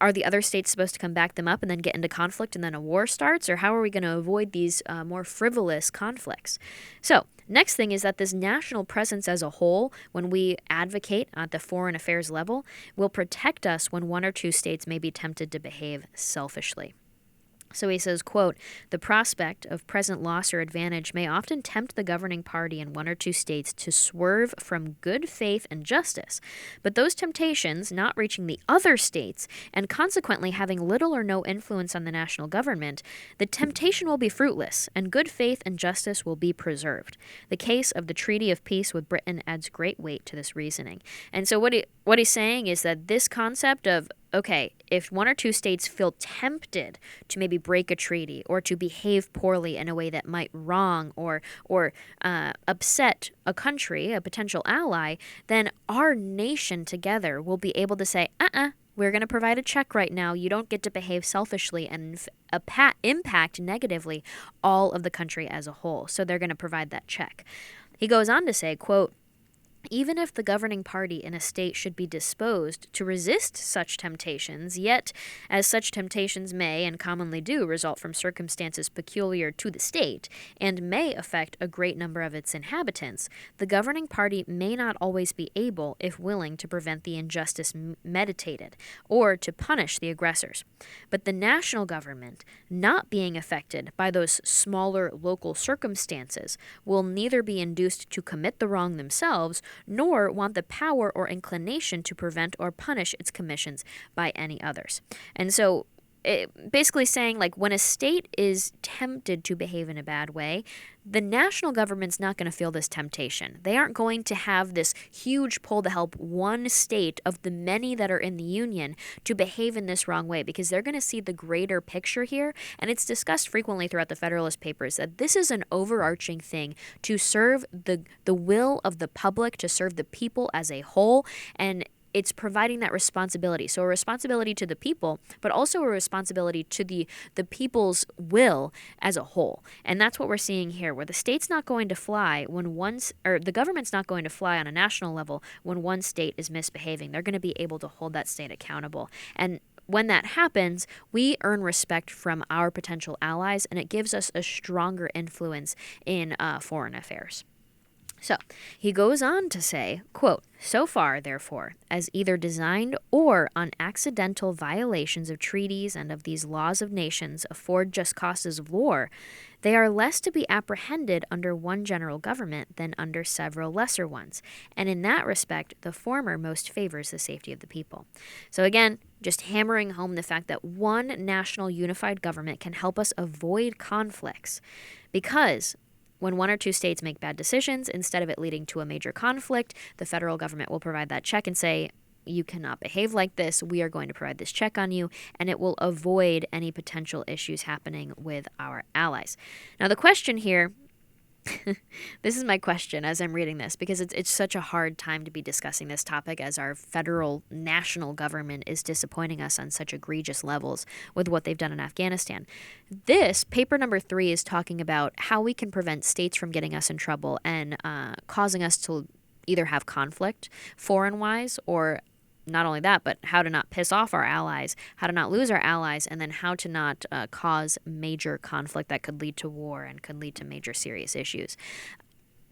are the other states supposed to come back them up and then get into conflict and then a war starts? Or how are we going to avoid these more frivolous conflicts? So next thing is that this national presence as a whole, when we advocate at the foreign affairs level, will protect us when one or two states may be tempted to behave selfishly. So he says, quote, "The prospect of present loss or advantage may often tempt the governing party in one or two states to swerve from good faith and justice. But those temptations, not reaching the other states and consequently having little or no influence on the national government, the temptation will be fruitless and good faith and justice will be preserved. The case of the Treaty of Peace with Britain adds great weight to this reasoning." And so what he's saying is that this concept of, okay, if one or two states feel tempted to maybe break a treaty or to behave poorly in a way that might wrong or upset a country, a potential ally, then our nation together will be able to say, we're going to provide a check right now. You don't get to behave selfishly and impact negatively all of the country as a whole. So they're going to provide that check. He goes on to say, quote, "Even if the governing party in a state should be disposed to resist such temptations, yet, as such temptations may, and commonly do, result from circumstances peculiar to the state, and may affect a great number of its inhabitants, the governing party may not always be able, if willing, to prevent the injustice meditated, or to punish the aggressors. But the national government, not being affected by those smaller local circumstances, will neither be induced to commit the wrong themselves, nor want the power or inclination to prevent or punish its commissions by any others." And so basically saying, like, when a state is tempted to behave in a bad way, the national government's not going to feel this temptation. They aren't going to have this huge pull to help one state of the many that are in the union to behave in this wrong way, because they're going to see the greater picture here. And it's discussed frequently throughout the Federalist Papers that this is an overarching thing to serve the will of the public, to serve the people as a whole, and it's providing that responsibility. So a responsibility to the people, but also a responsibility to the people's will as a whole. And that's what we're seeing here, where the state's not going to fly the government's not going to fly on a national level when one state is misbehaving. They're going to be able to hold that state accountable. And when that happens, we earn respect from our potential allies, and it gives us a stronger influence in foreign affairs. So he goes on to say, quote, "So far, therefore, as either designed or on accidental violations of treaties and of these laws of nations afford just causes of war, they are less to be apprehended under one general government than under several lesser ones, and in that respect the former most favors the safety of the people." So again, just hammering home the fact that one national unified government can help us avoid conflicts, because when one or two states make bad decisions, instead of it leading to a major conflict, the federal government will provide that check and say, you cannot behave like this. We are going to provide this check on you, and it will avoid any potential issues happening with our allies. Now, the question here, this is my question as I'm reading this, because it's such a hard time to be discussing this topic as our federal national government is disappointing us on such egregious levels with what they've done in Afghanistan. This, paper number 3, is talking about how we can prevent states from getting us in trouble and causing us to either have conflict foreign-wise, or not only that, but how to not piss off our allies, how to not lose our allies, and then how to not cause major conflict that could lead to war and could lead to major serious issues.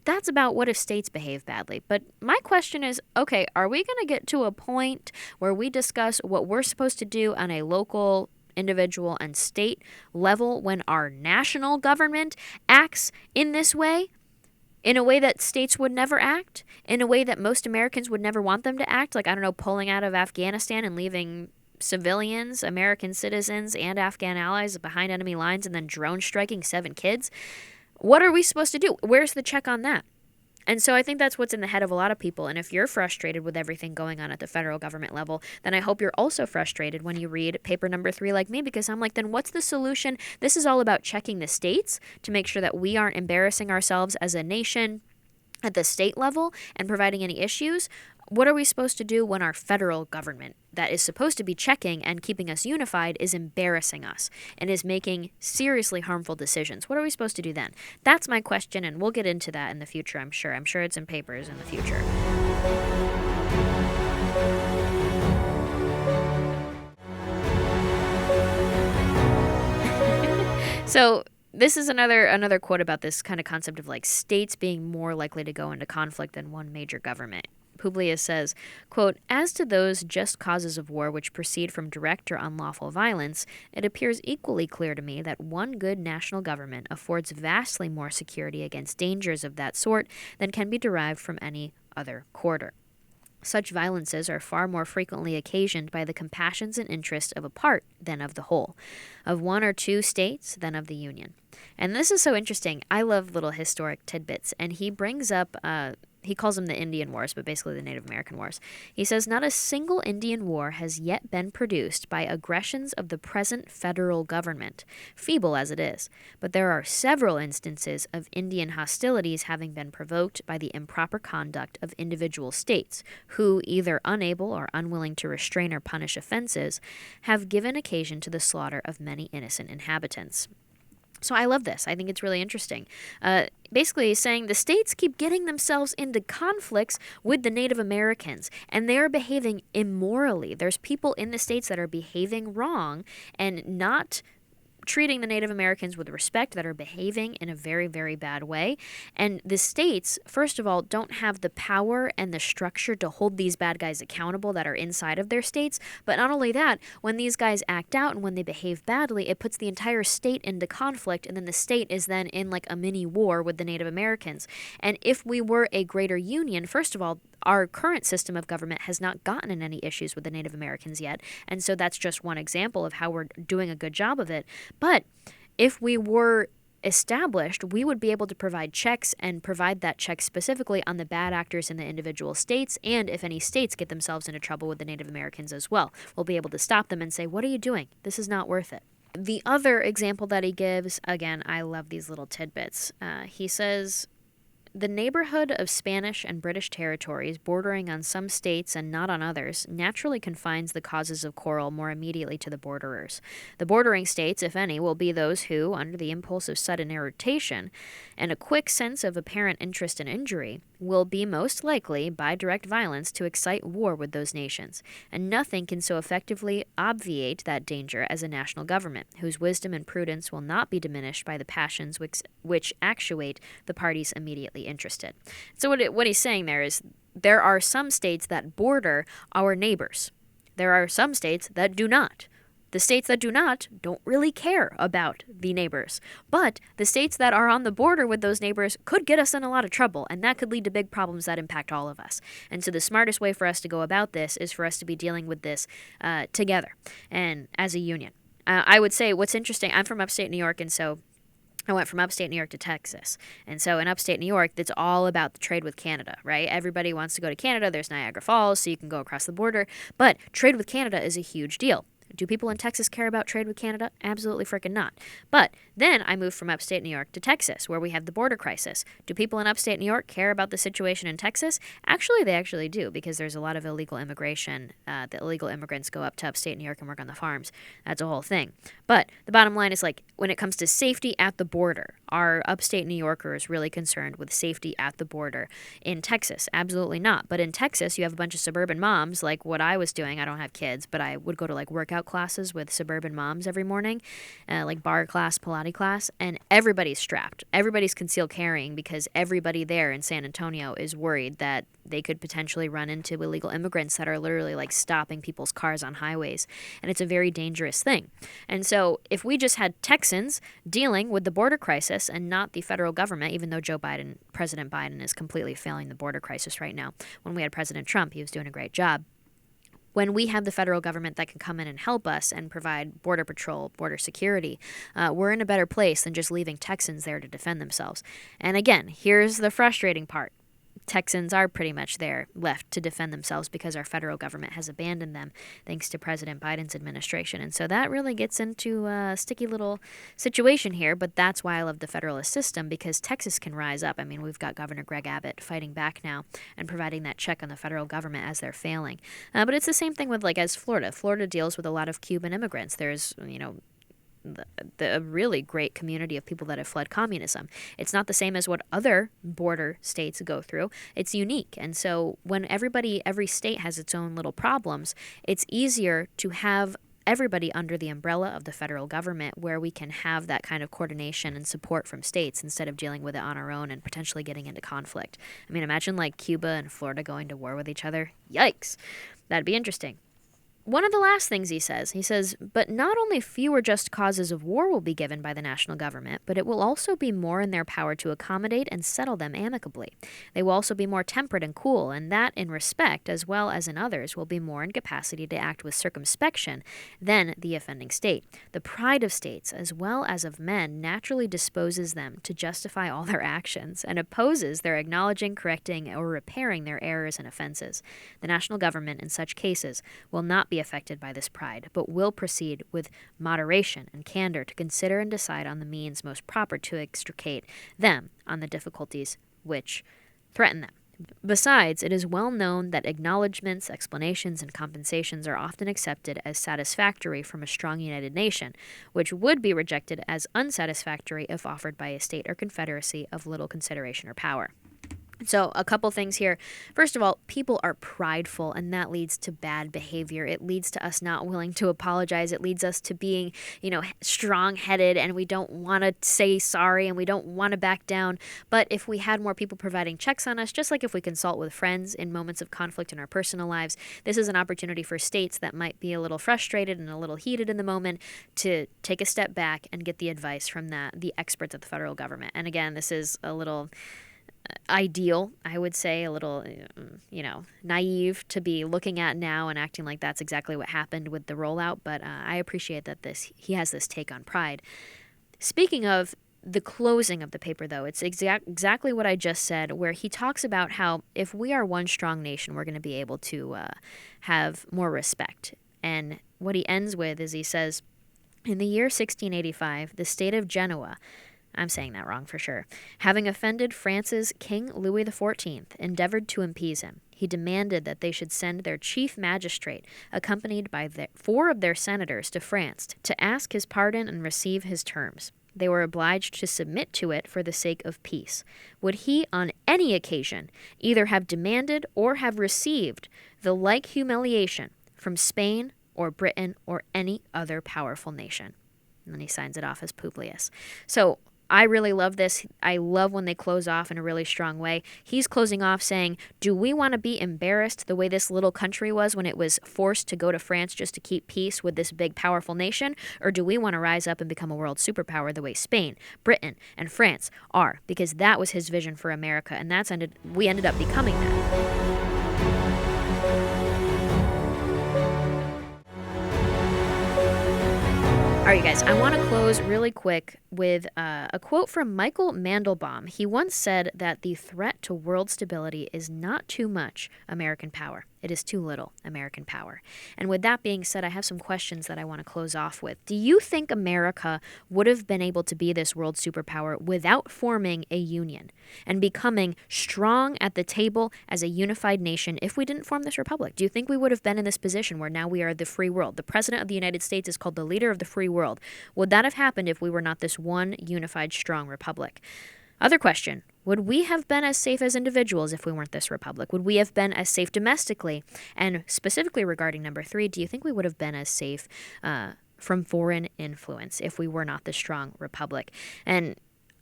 That's about what if states behave badly. But my question is, okay, are we going to get to a point where we discuss what we're supposed to do on a local, individual, and state level when our national government acts in this way? In a way that states would never act? In a way that most Americans would never want them to act? Like, I don't know, pulling out of Afghanistan and leaving civilians, American citizens, and Afghan allies behind enemy lines and then drone striking 7 kids. What are we supposed to do? Where's the check on that? And so I think that's what's in the head of a lot of people. And if you're frustrated with everything going on at the federal government level, then I hope you're also frustrated when you read paper number 3 like me, because I'm like, then what's the solution? This is all about checking the states to make sure that we aren't embarrassing ourselves as a nation at the state level and providing any issues. What are we supposed to do when our federal government that is supposed to be checking and keeping us unified is embarrassing us and is making seriously harmful decisions? What are we supposed to do then? That's my question, and we'll get into that in the future, I'm sure. I'm sure it's in papers in the future. So this is another quote about this kind of concept of like states being more likely to go into conflict than one major government. Publius says, quote, "As to those just causes of war which proceed from direct or unlawful violence, it appears equally clear to me that one good national government affords vastly more security against dangers of that sort than can be derived from any other quarter. Such violences are far more frequently occasioned by the compassions and interests of a part than of the whole, of one or two states than of the Union." And this is so interesting. I love little historic tidbits, and he brings up he calls them the Indian Wars, but basically the Native American Wars. He says, "Not a single Indian war has yet been produced by aggressions of the present federal government, feeble as it is, but there are several instances of Indian hostilities having been provoked by the improper conduct of individual states, who, either unable or unwilling to restrain or punish offenses, have given occasion to the slaughter of many innocent inhabitants." So I love this. I think it's really interesting. Basically saying the states keep getting themselves into conflicts with the Native Americans, and they're behaving immorally. There's people in the states that are behaving wrong and not treating the Native Americans with respect, that are behaving in a very, very bad way. And the states, first of all, don't have the power and the structure to hold these bad guys accountable that are inside of their states. But not only that, when these guys act out and when they behave badly, it puts the entire state into conflict, and then the state is then in like a mini war with the Native Americans. And if we were a greater union, first of all, our current system of government has not gotten in any issues with the Native Americans yet. And so that's just one example of how we're doing a good job of it. But if we were established, we would be able to provide checks and provide that check specifically on the bad actors in the individual states. And if any states get themselves into trouble with the Native Americans as well, we'll be able to stop them and say, "What are you doing? This is not worth it." The other example that he gives, again, I love these little tidbits. He says, "The neighborhood of Spanish and British territories, bordering on some states and not on others, naturally confines the causes of quarrel more immediately to the borderers. The bordering states, if any, will be those who, under the impulse of sudden irritation and a quick sense of apparent interest and injury, will be most likely, by direct violence, to excite war with those nations. And nothing can so effectively obviate that danger as a national government, whose wisdom and prudence will not be diminished by the passions which actuate the parties immediately interested." So what he's saying there is there are some states that border our neighbors. There are some states that do not. The states that do not don't really care about the neighbors. But the states that are on the border with those neighbors could get us in a lot of trouble, and that could lead to big problems that impact all of us. And so the smartest way for us to go about this is for us to be dealing with this together and as a union. I would say what's interesting, I'm from upstate New York, and so I went from upstate New York to Texas. And so in upstate New York, it's all about the trade with Canada, right? Everybody wants to go to Canada. There's Niagara Falls, so you can go across the border. But trade with Canada is a huge deal. Do people in Texas care about trade with Canada? Absolutely freaking not. But then I moved from upstate New York to Texas, where we have the border crisis. Do people in upstate New York care about the situation in Texas? Actually, they actually do, because there's a lot of illegal immigration. The illegal immigrants go up to upstate New York and work on the farms. That's a whole thing. But the bottom line is, like, when it comes to safety at the border, are upstate New Yorkers really concerned with safety at the border? In Texas, absolutely not. But in Texas, you have a bunch of suburban moms, like what I was doing. I don't have kids, but I would go to like workout classes with suburban moms every morning, like bar class, Pilates class, and everybody's strapped. Everybody's concealed carrying, because everybody there in San Antonio is worried that they could potentially run into illegal immigrants that are literally like stopping people's cars on highways. And it's a very dangerous thing. And so if we just had Texans dealing with the border crisis and not the federal government, even though President Biden is completely failing the border crisis right now. When we had President Trump, he was doing a great job. when we have the federal government that can come in and help us and provide border patrol, border security, we're in a better place than just leaving Texans there to defend themselves. And again, here's the frustrating part. Texans are pretty much there left to defend themselves because our federal government has abandoned them thanks to President Biden's administration. And so that really gets into a sticky little situation here, but that's why I love the Federalist system, because Texas can rise up. I mean, we've got Governor Greg Abbott fighting back now and providing that check on the federal government as they're failing. But it's the same thing with, as Florida. Florida deals with a lot of Cuban immigrants. There's, the really great community of people that have fled communism. It's not the same as what other border states go through. It's unique. And so when every state has its own little problems, it's easier to have everybody under the umbrella of the federal government, where we can have that kind of coordination and support from states instead of dealing with it on our own and potentially getting into conflict. I mean, imagine Cuba and Florida going to war with each other. Yikes. That'd be interesting. One of the last things he says, but not only fewer just causes of war will be given by the national government, but it will also be more in their power to accommodate and settle them amicably. They will also be more temperate and cool, and that in respect, as well as in others, will be more in capacity to act with circumspection than the offending state. The pride of states, as well as of men, naturally disposes them to justify all their actions, and opposes their acknowledging, correcting, or repairing their errors and offenses. The national government, in such cases, will not be affected by this pride, but will proceed with moderation and candor to consider and decide on the means most proper to extricate them on the difficulties which threaten them. Besides, it is well known that acknowledgments, explanations, and compensations are often accepted as satisfactory from a strong united nation, which would be rejected as unsatisfactory if offered by a state or confederacy of little consideration or power. So a couple things here. First of all, people are prideful, and that leads to bad behavior. It leads to us not willing to apologize. It leads us to being, strong-headed, and we don't want to say sorry, and we don't want to back down. But if we had more people providing checks on us, just like if we consult with friends in moments of conflict in our personal lives, this is an opportunity for states that might be a little frustrated and a little heated in the moment to take a step back and get the advice from the experts at the federal government. And again, this is a little ideal, I would say, a little, naive to be looking at now and acting like that's exactly what happened with the rollout. But I appreciate that he has this take on pride. Speaking of the closing of the paper, though, it's exactly what I just said, where he talks about how if we are one strong nation, we're going to be able to have more respect. And what he ends with is he says, in the year 1685, the state of Genoa, I'm saying that wrong for sure, having offended France's King Louis XIV, endeavored to appease him. He demanded that they should send their chief magistrate, accompanied by 4 of their senators, to France to ask his pardon and receive his terms. They were obliged to submit to it for the sake of peace. Would he, on any occasion, either have demanded or have received the like humiliation from Spain or Britain or any other powerful nation? And then he signs it off as Publius. So I really love this. I love when they close off in a really strong way. He's closing off saying, do we want to be embarrassed the way this little country was when it was forced to go to France just to keep peace with this big, powerful nation? Or do we want to rise up and become a world superpower the way Spain, Britain, and France are? Because that was his vision for America, and we ended up becoming that. All right, you guys, I want to close really quick with a quote from Michael Mandelbaum. He once said that the threat to world stability is not too much American power. It is too little American power. And with that being said, I have some questions that I want to close off with. Do you think America would have been able to be this world superpower without forming a union and becoming strong at the table as a unified nation if we didn't form this republic? Do you think we would have been in this position where now we are the free world? The president of the United States is called the leader of the free world. Would that have happened if we were not this one unified, strong republic? Other question, would we have been as safe as individuals if we weren't this republic? Would we have been as safe domestically? And specifically regarding number 3, do you think we would have been as safe from foreign influence if we were not this strong republic? And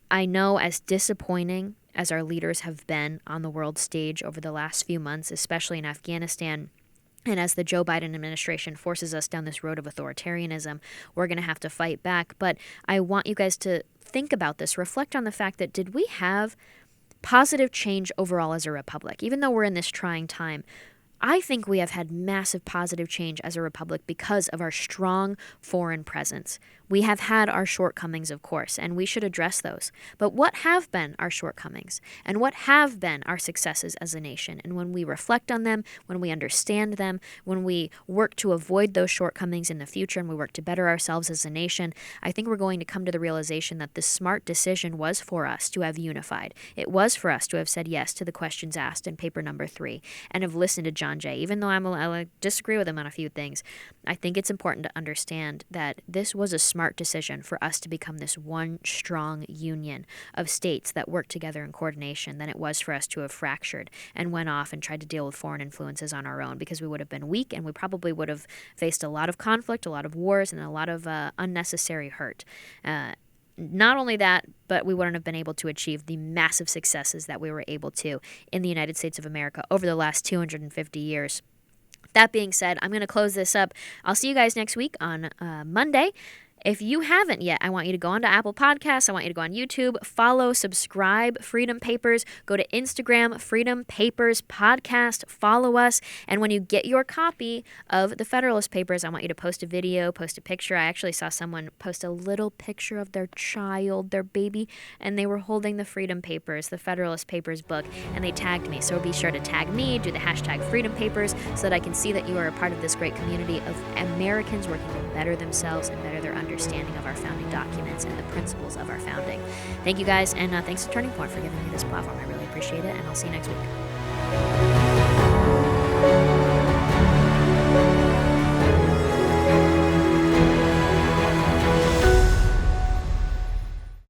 I know as disappointing as our leaders have been on the world stage over the last few months, especially in Afghanistan, and as the Joe Biden administration forces us down this road of authoritarianism, we're going to have to fight back. But I want you guys to think about this, reflect on the fact that did we have positive change overall as a republic? Even though we're in this trying time, I think we have had massive positive change as a republic because of our strong foreign presence. We have had our shortcomings, of course, and we should address those. But what have been our shortcomings? And what have been our successes as a nation? And when we reflect on them, when we understand them, when we work to avoid those shortcomings in the future and we work to better ourselves as a nation, I think we're going to come to the realization that the smart decision was for us to have unified. It was for us to have said yes to the questions asked in paper number 3 and have listened to John Jay. Even though I disagree with him on a few things, I think it's important to understand that this was a smart decision for us to become this one strong union of states that work together in coordination than it was for us to have fractured and went off and tried to deal with foreign influences on our own, because we would have been weak and we probably would have faced a lot of conflict, a lot of wars, and a lot of unnecessary hurt. Not only that, but we wouldn't have been able to achieve the massive successes that we were able to in the United States of America over the last 250 years. That being said, I'm going to close this up. I'll see you guys next week on Monday. If you haven't yet, I want you to go onto Apple Podcasts. I want you to go on YouTube, follow, subscribe Freedom Papers. Go to Instagram, Freedom Papers Podcast. Follow us. And when you get your copy of the Federalist Papers, I want you to post a video, post a picture. I actually saw someone post a little picture of their child, their baby, and they were holding the Freedom Papers, the Federalist Papers book, and they tagged me. So be sure to tag me, do the hashtag Freedom Papers, so that I can see that you are a part of this great community of Americans working to better themselves and better their understanding of our founding documents and the principles of our founding. Thank you guys, and thanks to Turning Point for giving me this platform. I really appreciate it, and I'll see you next week.